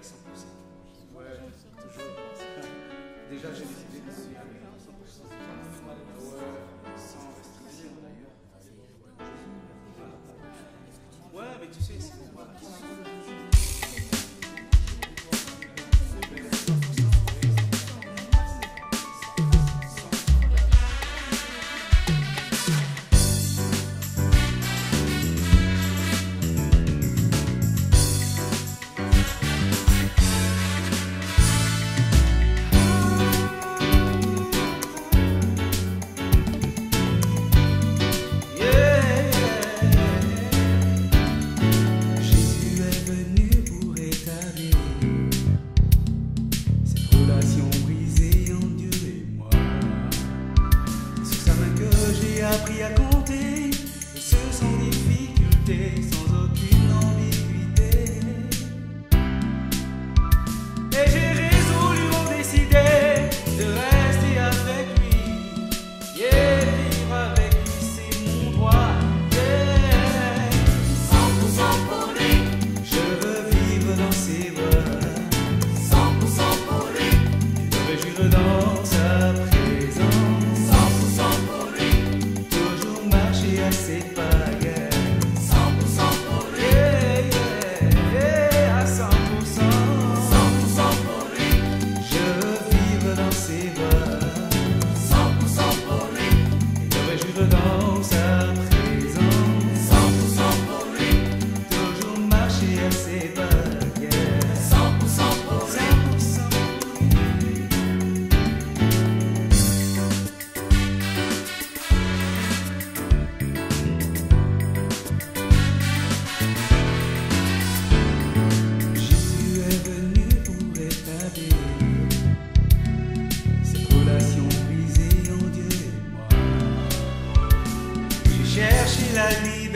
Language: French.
à 100%. Ouais, toujours. Déjà, j'ai décidé de prier à 100%. Ouais, sans restriction d'ailleurs. Ouais, mais tu sais, c'est voilà. J'ai appris à compter, et ce sans difficulté, sans aucune ambiguïté. Et j'ai résolument décidé de rester avec lui, et vivre avec lui, c'est mon droit. 100% pour lui, Je veux vivre dans ses bras, 100% pour lui, et me réjouir dans sa présence. 100% pour lui, Toujours marcher à ses pas, 100% pour lui, à 100%. 100% pour lui, Je veux vivre dans ses bras, 100% pour lui, et me réjouir dans sa présence. 100% pour lui, Toujours marcher à ses pas, 100% pour lui. 100% pour lui. Jésus est venu pour rétablir cette relation brisée en Dieu et moi. J'ai cherché la liberté